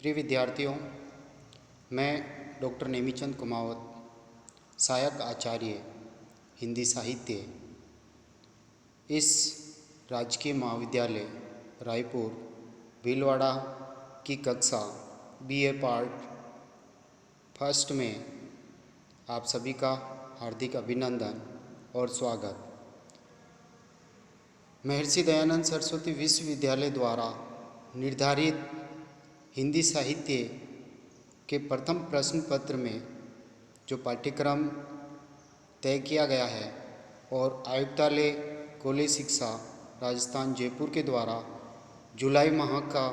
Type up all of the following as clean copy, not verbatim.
प्रिय विद्यार्थियों, मैं डॉक्टर नेमीचंद कुमावत, सहायक आचार्य हिंदी साहित्य, इस राजकीय महाविद्यालय रायपुर भीलवाड़ा की कक्षा बीए पार्ट फर्स्ट में आप सभी का हार्दिक अभिनंदन और स्वागत। महर्षि दयानंद सरस्वती विश्वविद्यालय द्वारा निर्धारित हिंदी साहित्य के प्रथम प्रश्न पत्र में जो पाठ्यक्रम तय किया गया है और आयुक्तालय कॉलेज शिक्षा राजस्थान जयपुर के द्वारा जुलाई माह का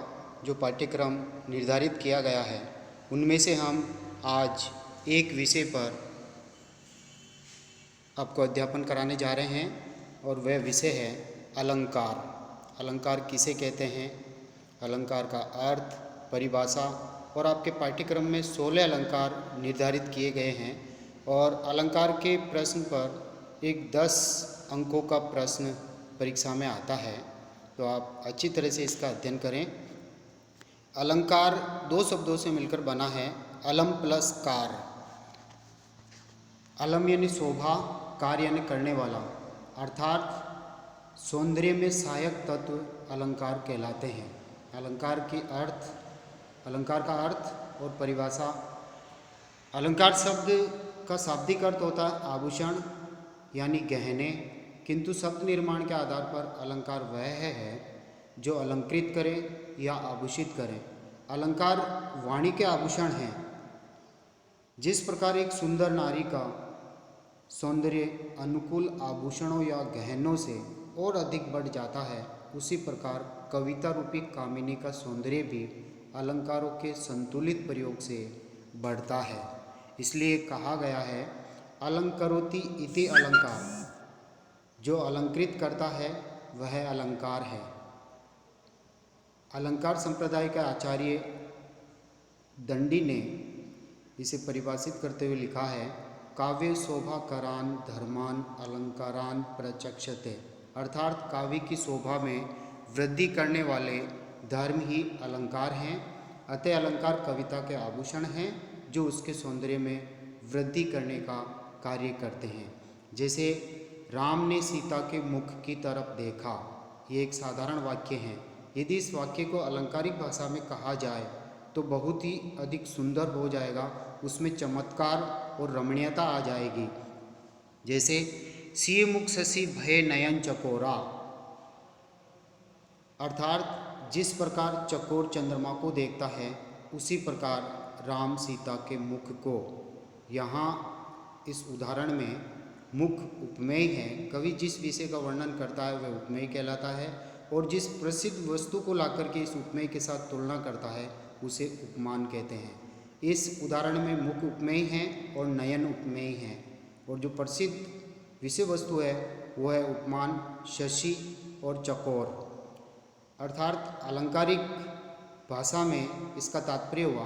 जो पाठ्यक्रम निर्धारित किया गया है, उनमें से हम आज एक विषय पर आपको अध्यापन कराने जा रहे हैं और वह विषय है अलंकार। अलंकार किसे कहते हैं, अलंकार का अर्थ, परिभाषा और आपके पाठ्यक्रम में 16 अलंकार निर्धारित किए गए हैं और अलंकार के प्रश्न पर एक 10 अंकों का प्रश्न परीक्षा में आता है, तो आप अच्छी तरह से इसका अध्ययन करें। अलंकार दो शब्दों से मिलकर बना है, अलम प्लस कार। अलम यानी शोभा, कार यानी करने वाला, अर्थात सौंदर्य में सहायक तत्व अलंकार कहलाते हैं। अलंकार का अर्थ और परिभाषा। अलंकार शब्द का शाब्दिक अर्थ होता है आभूषण यानी गहने, किंतु शब्द निर्माण के आधार पर अलंकार वह है जो अलंकृत करे या आभूषित करे। अलंकार वाणी के आभूषण हैं। जिस प्रकार एक सुंदर नारी का सौंदर्य अनुकूल आभूषणों या गहनों से और अधिक बढ़ जाता है, उसी प्रकार कविता रूपी कामिनी का सौंदर्य भी अलंकारों के संतुलित प्रयोग से बढ़ता है। इसलिए कहा गया है अलंकरोति इति अलंकार। जो अलंकृत करता है वह अलंकार है। अलंकार संप्रदाय के आचार्य दंडी ने इसे परिभाषित करते हुए लिखा है, काव्य शोभा करान धर्मान अलंकारान प्रचक्षते। अर्थात काव्य की शोभा में वृद्धि करने वाले धर्म ही अलंकार हैं। अतः अलंकार कविता के आभूषण हैं जो उसके सौंदर्य में वृद्धि करने का कार्य करते हैं। जैसे राम ने सीता के मुख की तरफ देखा, ये एक साधारण वाक्य है। यदि इस वाक्य को अलंकारिक भाषा में कहा जाए तो बहुत ही अधिक सुंदर हो जाएगा, उसमें चमत्कार और रमणीयता आ जाएगी। जैसे सिय मुख शशि भय नयन चकोरा, अर्थात जिस प्रकार चकोर चंद्रमा को देखता है उसी प्रकार राम सीता के मुख को। यहाँ इस उदाहरण में मुख उपमेय है। कवि जिस विषय का वर्णन करता है वह उपमेय कहलाता है और जिस प्रसिद्ध वस्तु को लाकर के इस उपमेय के साथ तुलना करता है उसे उपमान कहते हैं। इस उदाहरण में मुख उपमेय है और नयन उपमेय है और जो प्रसिद्ध विषय वस्तु है वह है उपमान, शशि और चकोर। अर्थात अलंकारिक भाषा में इसका तात्पर्य हुआ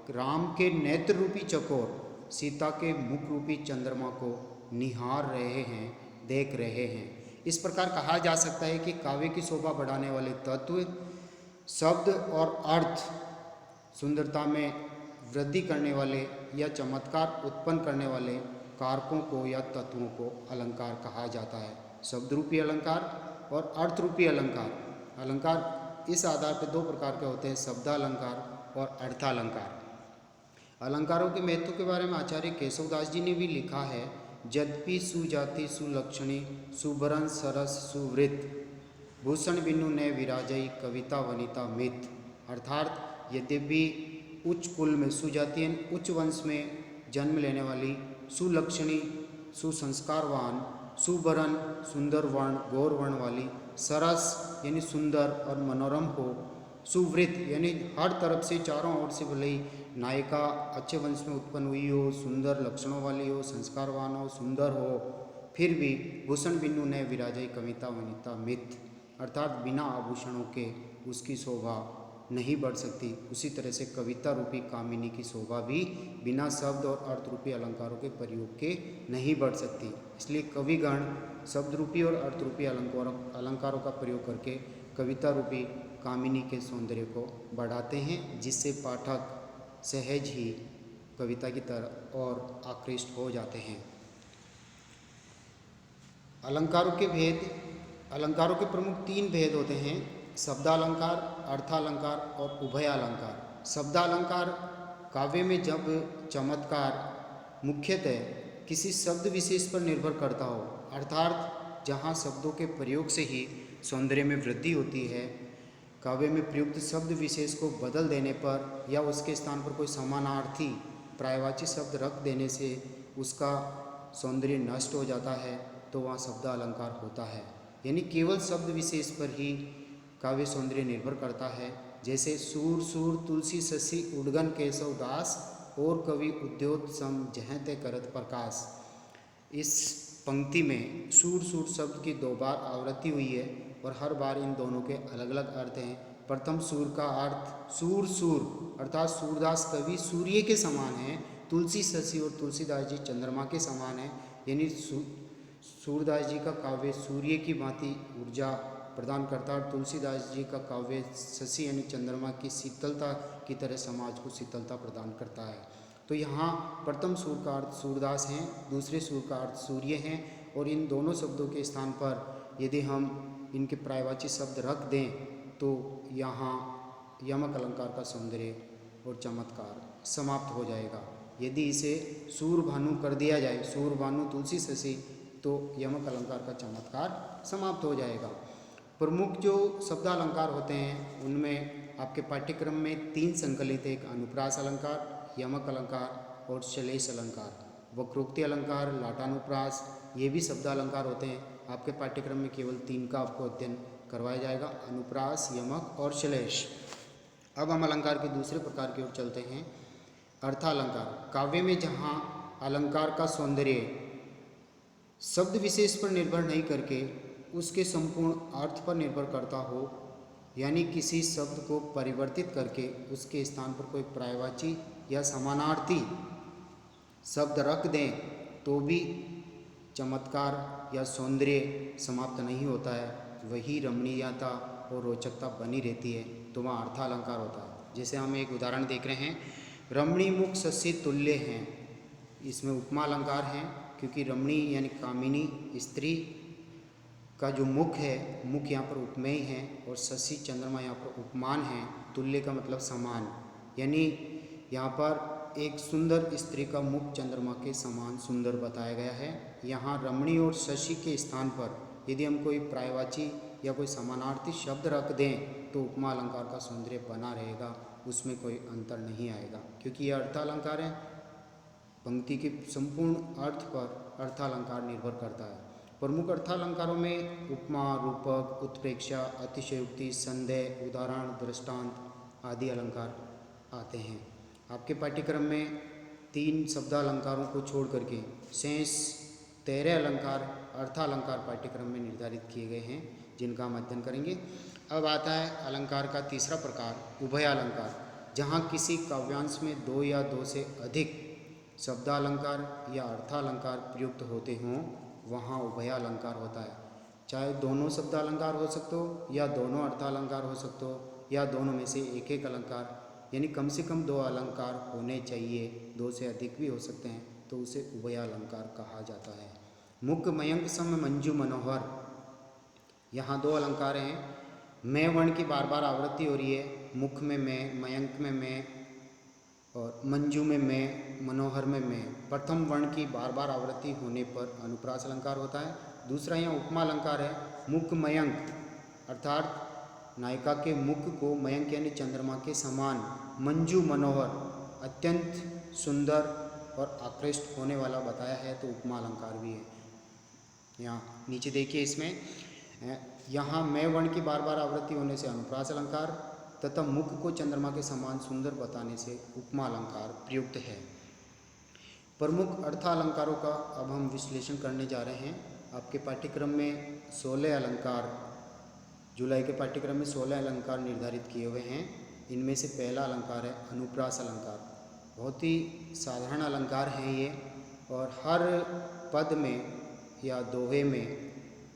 कि राम के नेत्र रूपी चकोर सीता के मुख रूपी चंद्रमा को निहार रहे हैं, देख रहे हैं। इस प्रकार कहा जा सकता है कि काव्य की शोभा बढ़ाने वाले तत्व, शब्द और अर्थ सुंदरता में वृद्धि करने वाले या चमत्कार उत्पन्न करने वाले कारकों को या तत्वों को अलंकार कहा जाता है। शब्द रूपी अलंकार और अर्थ रूपी अलंकार। अलंकार इस आधार पर दो प्रकार के होते हैं, शब्दालंकार और अर्थालंकार। अलंकारों के महत्व के बारे में आचार्य केशवदास जी ने भी लिखा है, यद्यपि सुजाति सुलक्षणी सुभरन सरस सुवृत भूषण बिनु ने विराजई कविता वनिता मित। अर्थात यद्यपि उच्च कुल में सुजाति उच्च वंश में जन्म लेने वाली, सुलक्षणी सुसंस्कारवान, सुवर्ण सुंदर वर्ण गौर वर्ण वाली, सरस यानी सुंदर और मनोरम हो, सुवृत यानी हर तरफ से चारों ओर से भले ही नायिका अच्छे वंश में उत्पन्न हुई हो, सुंदर लक्षणों वाली हो, संस्कारवान हो, सुंदर हो, फिर भी भूषण बिनु ने विराजई कविता वनिता मित। अर्थात बिना आभूषणों के उसकी शोभा नहीं बढ़ सकती। उसी तरह से कविता रूपी कामिनी की शोभा भी बिना शब्द और अर्थ रूपी अलंकारों के प्रयोग के नहीं बढ़ सकती। इसलिए कविगण शब्द रूपी और अर्थ रूपी अलंकारों का प्रयोग करके कविता रूपी कामिनी के सौंदर्य को बढ़ाते हैं, जिससे पाठक सहज ही कविता की तरह और आकृष्ट हो जाते हैं। अलंकारों के भेद। अलंकारों के प्रमुख 3 भेद होते हैं: शब्दालंकार, अर्थालंकार और उभयालंकार। शब्दालंकार काव्य में जब चमत्कार मुख्यतः किसी शब्द विशेष पर निर्भर करता हो, अर्थात जहाँ शब्दों के प्रयोग से ही सौंदर्य में वृद्धि होती है, काव्य में प्रयुक्त शब्द विशेष को बदल देने पर या उसके स्थान पर कोई समानार्थी पर्यायवाची शब्द रख देने से उसका सौंदर्य नष्ट हो जाता है, तो वहाँ शब्दालंकार होता है। यानी केवल शब्द विशेष पर ही काव्य सौंदर्य निर्भर करता है। जैसे सूर सूर तुलसी शशि उडगन केशव दास, और कवि उद्योत सम जहाँ ते करत प्रकाश। इस पंक्ति में सूर सूर शब्द की 2 बार आवृत्ति हुई है और हर बार इन दोनों के अलग अलग अर्थ हैं। प्रथम सूर का अर्थ सूर सूर अर्थात सूरदास कवि सूर्य के समान हैं, तुलसी शशि और तुलसीदास जी चंद्रमा के समान हैं। यानी सूरदास जी का काव्य सूर्य की भांति ऊर्जा प्रदान करता है और तुलसीदास जी का काव्य शशि यानी चंद्रमा की शीतलता की तरह समाज को शीतलता प्रदान करता है। तो यहाँ प्रथम सूर का अर्थ सूरदास हैं, दूसरे सूर का अर्थ सूर्य हैं, और इन दोनों शब्दों के स्थान पर यदि हम इनके पर्यायवाची शब्द रख दें तो यहाँ यमक अलंकार का सौंदर्य और चमत्कार समाप्त हो जाएगा। यदि इसे सूर भानु कर दिया जाए, सूर भानु तुलसी शशि, तो यमक अलंकार का चमत्कार समाप्त हो जाएगा। प्रमुख जो शब्दालंकार होते हैं उनमें आपके पाठ्यक्रम में 3 संकलित है: एक अनुप्रास अलंकार, यमक अलंकार और श्लेष अलंकार। वक्रोक्ति अलंकार, लाटानुप्रास, ये भी शब्दालंकार होते हैं। आपके पाठ्यक्रम में केवल 3 का आपको अध्ययन करवाया जाएगा: अनुप्रास, यमक और श्लेष। अब हम अलंकार के दूसरे प्रकार की ओर चलते हैं, अर्थालंकार। काव्य में जहाँ अलंकार का सौंदर्य शब्द विशेष पर निर्भर नहीं करके उसके संपूर्ण अर्थ पर निर्भर करता हो, यानी किसी शब्द को परिवर्तित करके उसके स्थान पर कोई पर्यायवाची या समानार्थी शब्द रख दें तो भी चमत्कार या सौंदर्य समाप्त नहीं होता है, वही रमणीयता और रोचकता बनी रहती है, तो वहाँ अर्थालंकार होता है। जैसे हम एक उदाहरण देख रहे हैं, रमणी मुख शशि तुल्य हैं। इसमें उपमा अलंकार हैं, क्योंकि रमणी यानी कामिनी स्त्री का जो मुख है, मुख यहाँ पर उपमेय है, और शशि चंद्रमा यहाँ पर उपमान है। तुल्य का मतलब समान, यानी यहाँ पर एक सुंदर स्त्री का मुख चंद्रमा के समान सुंदर बताया गया है। यहाँ रमणी और शशि के स्थान पर यदि हम कोई पर्यायवाची या कोई समानार्थी शब्द रख दें तो उपमा अलंकार का सौंदर्य बना रहेगा, उसमें कोई अंतर नहीं आएगा, क्योंकि यह अर्थालंकार है। पंक्ति के संपूर्ण अर्थ पर अर्थालंकार निर्भर करता है। प्रमुख अर्थालंकारों में उपमा, रूपक, उत्प्रेक्षा, अतिशयोक्ति, संदेह, उदाहरण, दृष्टांत आदि अलंकार आते हैं। आपके पाठ्यक्रम में 3 शब्दालंकारों को छोड़ करके शेष 13 अलंकार अर्थालंकार पाठ्यक्रम में निर्धारित किए गए हैं, जिनका हम अध्ययन करेंगे। अब आता है अलंकार का तीसरा प्रकार, उभयालंकार। जहाँ किसी काव्यांश में 2 या 2 से अधिक शब्दालंकार या अर्थालंकार प्रयुक्त होते हों, वहाँ उभयालंकार होता है। चाहे दोनों शब्दालंकार हो सकते हो या दोनों अर्थालंकार हो सकते हो या दोनों में से एक एक अलंकार, यानी कम से कम 2 अलंकार होने चाहिए, 2 से अधिक भी हो सकते हैं, तो उसे उभयालंकार कहा जाता है। मुख मयंक सम मंजू मनोहर, यहाँ 2 अलंकार हैं। मैं वर्ण की बार बार आवृत्ति हो रही है, मुख में मैं, मयंक में मैं और मंजू में मैं, मनोहर में मैं। प्रथम वर्ण की बार बार आवृत्ति होने पर अनुप्रास अलंकार होता है। दूसरा यहाँ उपमा अलंकार है, मुख मयंक, अर्थात नायिका के मुख को मयंक यानी चंद्रमा के समान, मंजू मनोहर अत्यंत सुंदर और आकृष्ट होने वाला बताया है, तो उपमा अलंकार भी है। यहाँ नीचे देखिए, इसमें यहाँ मैं वर्ण की बार बार आवृत्ति होने से अनुप्रास अलंकार तथा मुख को चंद्रमा के समान सुंदर बताने से उपमा अलंकार प्रयुक्त है। प्रमुख अर्थालंकारों का अब हम विश्लेषण करने जा रहे हैं। आपके पाठ्यक्रम में 16 अलंकार, जुलाई के पाठ्यक्रम में 16 अलंकार निर्धारित किए हुए हैं। इनमें से पहला अलंकार है अनुप्रास अलंकार। बहुत ही साधारण अलंकार है ये, और हर पद में या दोहे में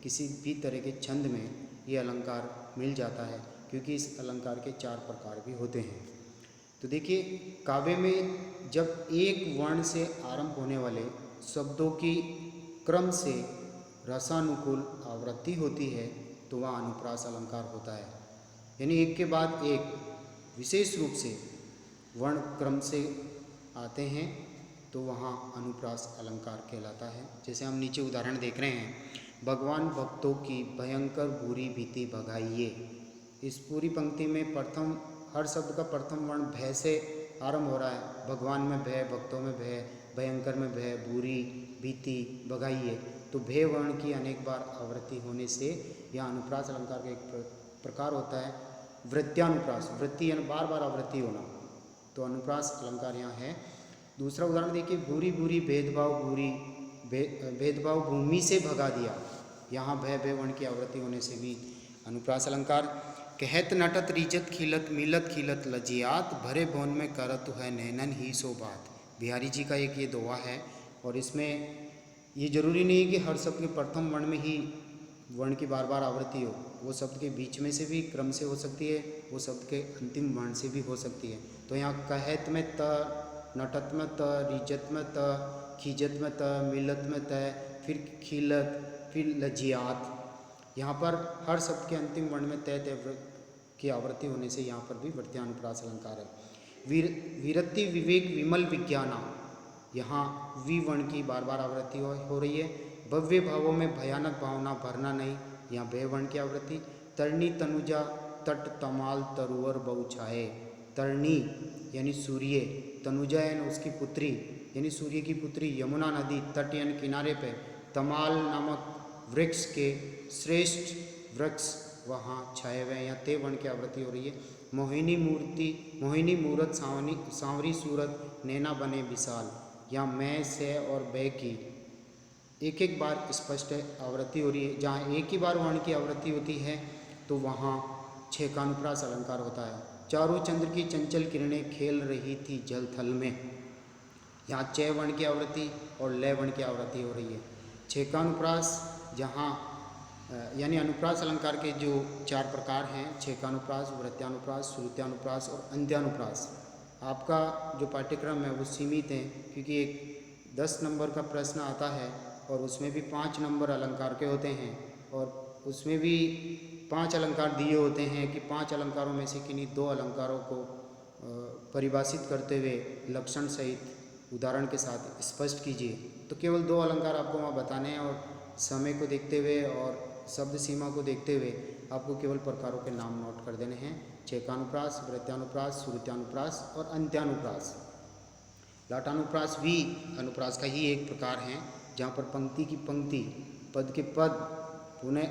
किसी भी तरह के छंद में ये अलंकार मिल जाता है, क्योंकि इस अलंकार के 4 प्रकार भी होते हैं। तो देखिए, काव्य में जब एक वर्ण से आरंभ होने वाले शब्दों की क्रम से रसानुकूल आवृत्ति होती है तो वह अनुप्रास अलंकार होता है। यानी एक के बाद एक विशेष रूप से वर्ण क्रम से आते हैं तो वहाँ अनुप्रास अलंकार कहलाता है। जैसे हम नीचे उदाहरण देख रहे हैं, भगवान भक्तों की भयंकर बुरी भीति भगाइए। इस पूरी पंक्ति में प्रथम हर शब्द का प्रथम वर्ण भय से आरंभ हो रहा है। भगवान में भय, भक्तों में भय, भयंकर में भय, बुरी भीति भगाइए। तो भय वर्ण की अनेक बार आवृत्ति होने से यह अनुप्रास अलंकार का एक प्रकार होता है। वृत्त्यानुप्रास, वृत्ति यानी बार बार आवृत्ति होना, तो अनुप्रास अलंकार यहाँ है। दूसरा उदाहरण देखिए, बुरी बुरी भेदभाव भूमि से भगा दिया। यहाँ भय भय वर्ण की आवृत्ति होने से भी अनुप्रास अलंकार। कहत नटत रिजत खिलत मिलत खिलत लजियात, भरे भवन में करत है नैनन ही सो बात। बिहारी जी का एक ये दोहा है, और इसमें ये जरूरी नहीं है कि हर शब्द के प्रथम वर्ण में ही वर्ण की बार बार आवृत्ति हो। वो शब्द के बीच में से भी क्रम से हो सकती है, वो शब्द के अंतिम वर्ण से भी हो सकती है। तो यहाँ कहत में त, नटत में त, रिजत में त, खिजत में त, मिलत में त, फिर खिलत, फिर लजियात। यहाँ पर हर शब्द के अंतिम वर्ण में तय तय की आवृत्ति होने से यहाँ पर भी वृत्त्यानुप्रास अलंकार है। विरत्ति विवेक विमल विज्ञाना, यहाँ वी वर्ण की बार बार आवृत्ति हो रही है। भव्य भावों में भयानक भावना भरना नहीं, यहाँ भय वर्ण की आवृत्ति। तरणी तनुजा तट तमाल तरुवर बहुछाए, तरणी यानी सूर्य, तनुजा यानी उसकी पुत्री यानी सूर्य की पुत्री, यमुना नदी, तट यानी किनारे पे, तमाल नामक वृक्ष के श्रेष्ठ वृक्ष वहाँ छाए हुए, यहाँ ते वर्ण की आवृत्ति हो रही है। मोहिनी मूरत सांवरी सूरत नैना बने विशाल, यहाँ मैं से और बै की एक एक बार स्पष्ट आवृत्ति हो रही है। जहाँ एक ही बार वर्ण की आवृत्ति होती है तो वहाँ छेकानुप्रास अलंकार होता है। चारों चंद्र की चंचल किरणें खेल रही थी जल थल में, यहाँ च वर्ण की आवृत्ति और लय वर्ण की आवृत्ति हो रही है। छेकानुप्रास जहाँ यानी अनुप्रास अलंकार के जो 4 प्रकार हैं, छेकानुप्रास, वृत्त्यानुप्रास, श्रुत्यानुप्रास और अंत्यानुप्रास। आपका जो पाठ्यक्रम है वो सीमित है, क्योंकि एक 10 नंबर का प्रश्न आता है और उसमें भी 5 नंबर अलंकार के होते हैं, और उसमें भी 5 अलंकार दिए होते हैं कि 5 अलंकारों में से किन्हीं 2 अलंकारों को परिभाषित करते हुए लक्षण सहित उदाहरण के साथ स्पष्ट कीजिए। तो केवल 2 अलंकार आपको वहाँ बताने हैं, और समय को देखते हुए और शब्द सीमा को देखते हुए आपको केवल प्रकारों के नाम नोट कर देने हैं। छेकानुप्रास, वृत्त्यानुप्रास, श्रुत्यानुप्रास और अंत्यानुप्रास। लाटानुप्रास भी अनुप्रास का ही एक प्रकार है, जहाँ पर पंक्ति की पंक्ति, पद के पद, पुनः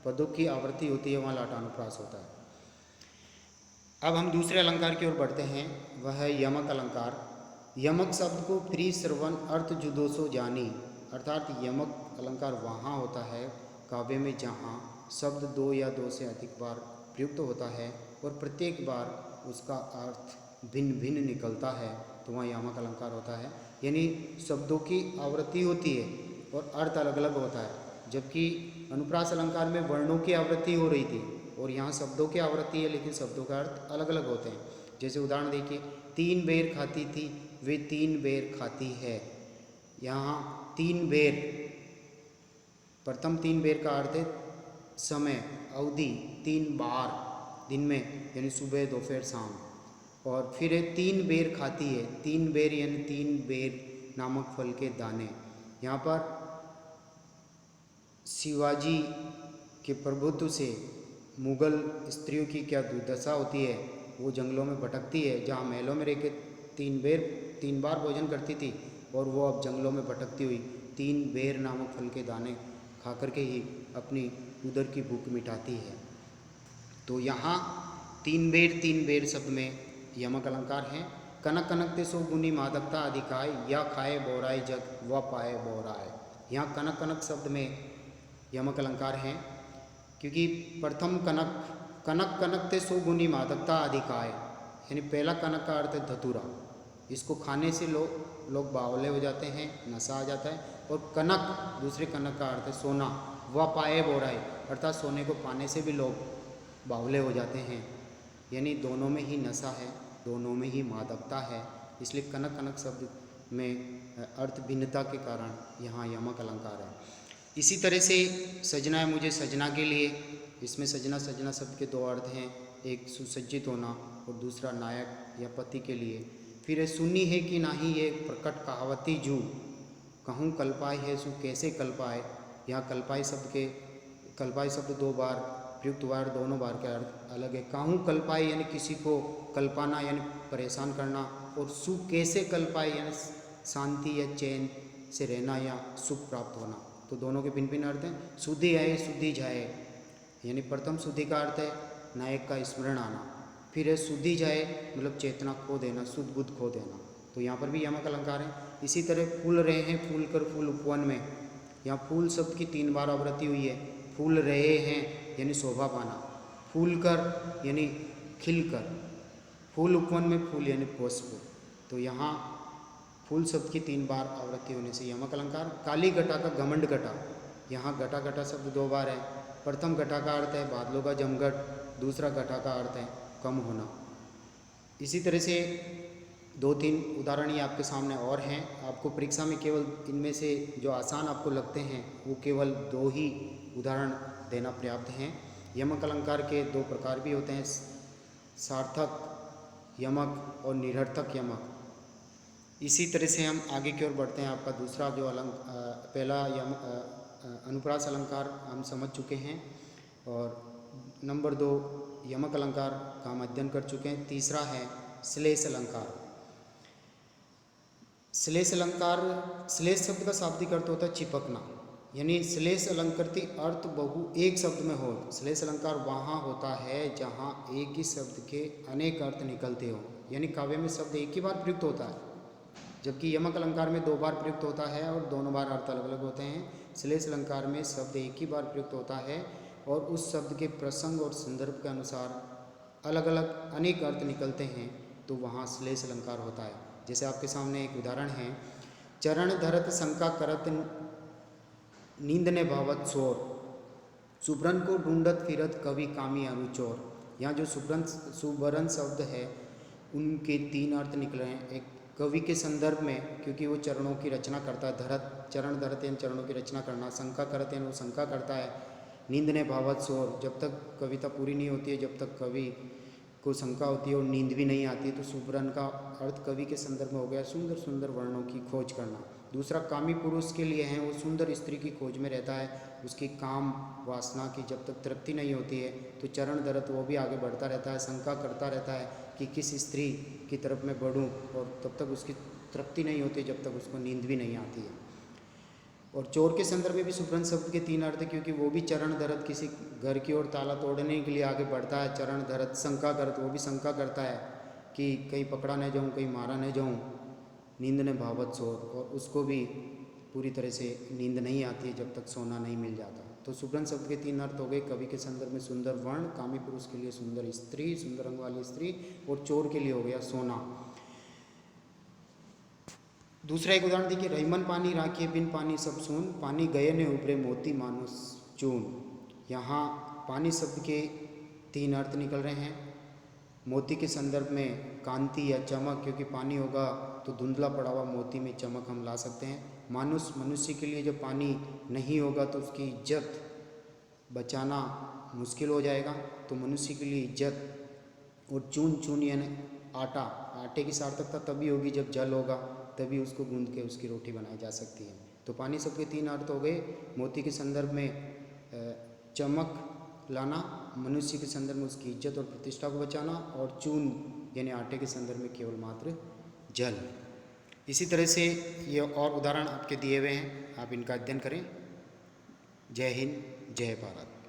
पदों की आवृत्ति होती है, वहाँ लाटानुप्रास होता है। अब हम दूसरे अलंकार की ओर बढ़ते हैं, वह है यमक अलंकार। यमक शब्द को फ्री श्रवण अर्थ जुदोसो जानी, अर्थात यमक अलंकार वहाँ होता है काव्य में जहाँ शब्द 2 या 2 से अधिक बार प्रयुक्त होता है और प्रत्येक बार उसका अर्थ भिन्न भिन्न निकलता है, तो वहाँ यमक अलंकार होता है। यानी शब्दों की आवृत्ति होती है और अर्थ अलग अलग होता है, जबकि अनुप्रास अलंकार में वर्णों की आवृत्ति हो रही थी और यहाँ शब्दों की आवृत्ति है, लेकिन शब्दों का अर्थ अलग अलग होते हैं। जैसे उदाहरण देखिए, 3 बेर खाती थी वे 3 बेर खाती है। यहाँ 3 बेर, प्रथम 3 बेर का अर्थ है समय, अवधि, 3 बार दिन में, यानी सुबह दोपहर शाम। और फिर 3 बेर खाती है, 3 बेर यानी 3 बेर नामक फल के दाने। यहाँ पर शिवाजी के प्रभुत्व से मुग़ल स्त्रियों की क्या दुर्दशा होती है, वो जंगलों में भटकती है, जहाँ महलों में रह के 3 बार भोजन करती थी, और वो अब जंगलों में भटकती हुई 3 बेर नामक फल के दाने खा करके ही अपनी उदर की भूख मिटाती है। तो यहाँ 3 बेर शब्द में यमक अलंकार हैं। कनक कनकते सो गुनी मादकता अधिकाय, या खाए बोराए जग व पाए बोराए। यहाँ कनक कनक शब्द में यमक अलंकार हैं, क्योंकि प्रथम कनक कनकते सो गुनी मादकता अधिकाय, यानी पहला कनक का अर्थ है धतूरा। इसको खाने से लोग बावले हो जाते हैं, नशा आ जाता है। और कनक, दूसरे कनक का अर्थ है सोना। व पाए बोराए, अर्थात सोने को पाने से भी लोग बावले हो जाते हैं, यानी दोनों में ही नशा है, दोनों में ही मादकता है। इसलिए कनक कनक शब्द में अर्थ भिन्नता के कारण यहाँ यमक अलंकार है। इसी तरह से सजना है मुझे सजना के लिए, इसमें सजना सजना शब्द के दो अर्थ हैं, एक सुसज्जित होना और दूसरा नायक या पति के लिए। फिर है सुनी है कि नाही ये प्रकट कहावती जू, कहूँ कल्पाय है सु कैसे कल्पाए। यहाँ कल्पाय शब्द दो बार, प्रयुक्त बार दोनों बार के अर्थ अलग है। कहूँ कल्पाए यानी किसी को कल्पाना यानी परेशान करना, और सुख कैसे कल्पाए यानी शांति या चैन से रहना या सुख प्राप्त होना। तो दोनों के भिन्न भिन्न अर्थ हैं। शुद्धि आए शुद्धि जाए, यानी प्रथम शुद्धि का अर्थ है नायक का स्मरण आना। फिर है शुद्धि जाए मतलब चेतना खो देना, शुद्ध बुद्ध खो देना। तो यहाँ पर भी यमक अलंकार है। इसी तरह फूल रहे हैं फूल कर फूल उपवन में, यहाँ फूल शब्द की 3 बार आवृत्ति हुई है। फूल रहे हैं यानी शोभा पाना, फूल कर यानी खिल कर, फूल उपवन में फूल यानी पुष्प। तो यहाँ फूल शब्द की 3 बार आवृत्ति होने से यमक अलंकार। काली घटा का घमंड घटा, यहाँ घटा घटा शब्द 2 बार है। प्रथम घटा का अर्थ है बादलों का जमघट, दूसरा घटा का अर्थ है कम होना। इसी तरह से 2-3 उदाहरण ही आपके सामने और हैं। आपको परीक्षा में केवल इनमें से जो आसान आपको लगते हैं वो केवल 2 ही उदाहरण देना पर्याप्त हैं। यमक अलंकार के 2 प्रकार भी होते हैं, सार्थक यमक और निरर्थक यमक। इसी तरह से हम आगे की ओर बढ़ते हैं। आपका दूसरा जो पहला अनुप्रास अलंकार हम समझ चुके हैं, और नंबर 2 यमक अलंकार का हम अध्ययन कर चुके हैं। तीसरा है श्लेष अलंकार। श्लेष अलंकार, श्लेष शब्द का शाब्दिक अर्थ होता है चिपकना, यानी श्लेष अलंकृति अर्थ बहु एक शब्द में हो। श्लेष अलंकार वहाँ होता है जहाँ एक ही शब्द के अनेक अर्थ निकलते हो, यानी काव्य में शब्द एक ही बार प्रयुक्त होता है, जबकि यमक अलंकार में 2 बार प्रयुक्त होता है और दोनों बार अर्थ अलग अलग होते हैं। श्लेष अलंकार में शब्द एक ही बार प्रयुक्त होता है और उस शब्द के प्रसंग और संदर्भ के अनुसार अलग अलग अनेक अर्थ निकलते हैं, तो वहाँ श्लेष अलंकार होता है। जैसे आपके सामने एक उदाहरण है, चरण धरत शंका करत नींद ने भावत शोर, सुब्रन को ढूंढत फिरत कवि कामी अनुचोर। यहाँ जो सुबरन शब्द है उनके 3 अर्थ निकले हैं। एक कवि के संदर्भ में, क्योंकि वो चरणों की रचना करता है, धरत चरण धरत यानी चरणों की रचना करना, शंका करत यानी वो शंका करता है, नींद ने भावत शोर, जब तक कविता पूरी नहीं होती है, जब तक कवि को शंका होती है और नींद भी नहीं आती है। तो सुबरन का अर्थ कवि के संदर्भ में हो गया सुंदर सुंदर वर्णों की खोज करना। दूसरा कामी पुरुष के लिए है, वो सुंदर स्त्री की खोज में रहता है, उसकी काम वासना की जब तक तृप्ति नहीं होती है तो चरण धरत वो भी आगे बढ़ता रहता है, शंका करता रहता है कि किस स्त्री की तरफ मैं बढ़ूं, और तब तक उसकी तृप्ति नहीं होती जब तक उसको नींद भी नहीं आती है। और चोर के संदर्भ में भी सुब्रन शब्द के 3 अर्थ है, क्योंकि वो भी चरण धरत किसी घर की ओर ताला तोड़ने के लिए आगे बढ़ता है। चरण धरत शंका करत, वो भी शंका करता है कि कहीं पकड़ा न जाऊँ, कहीं मारा न जाऊँ। नींद ने भावत शोर, और उसको भी पूरी तरह से नींद नहीं आती है जब तक सोना नहीं मिल जाता। तो सुब्रन शब्द के 3 अर्थ हो गए, कवि के संदर्भ में सुंदर वर्ण, कामी पुरुष के लिए सुंदर स्त्री, सुंदर रंग वाली स्त्री, और चोर के लिए हो गया सोना। दूसरा एक उदाहरण देखिए, रहीमन पानी राखिए बिन पानी सब सून, पानी गए ने उभरे मोती मानुस चून। यहाँ पानी शब्द के 3 अर्थ निकल रहे हैं। मोती के संदर्भ में कांति या चमक, क्योंकि पानी होगा तो धुंधला पड़ा हुआ मोती में चमक हम ला सकते हैं। मानुस, मनुष्य के लिए जब पानी नहीं होगा तो उसकी इज्जत बचाना मुश्किल हो जाएगा, तो मनुष्य के लिए इज्जत। और चून, चून यानी आटा, आटे की सार्थकता तभी होगी जब जल होगा, तभी उसको गूंद के उसकी रोटी बनाई जा सकती है। तो पानी शब्द के 3 अर्थ हो गए। मोती के संदर्भ में चमक लाना, मनुष्य के संदर्भ में उसकी इज्जत और प्रतिष्ठा को बचाना, और चून यानी आटे के संदर्भ में केवल मात्र जल। इसी तरह से ये और उदाहरण आपके दिए हुए हैं, आप इनका अध्ययन करें। जय हिंद, जय भारत।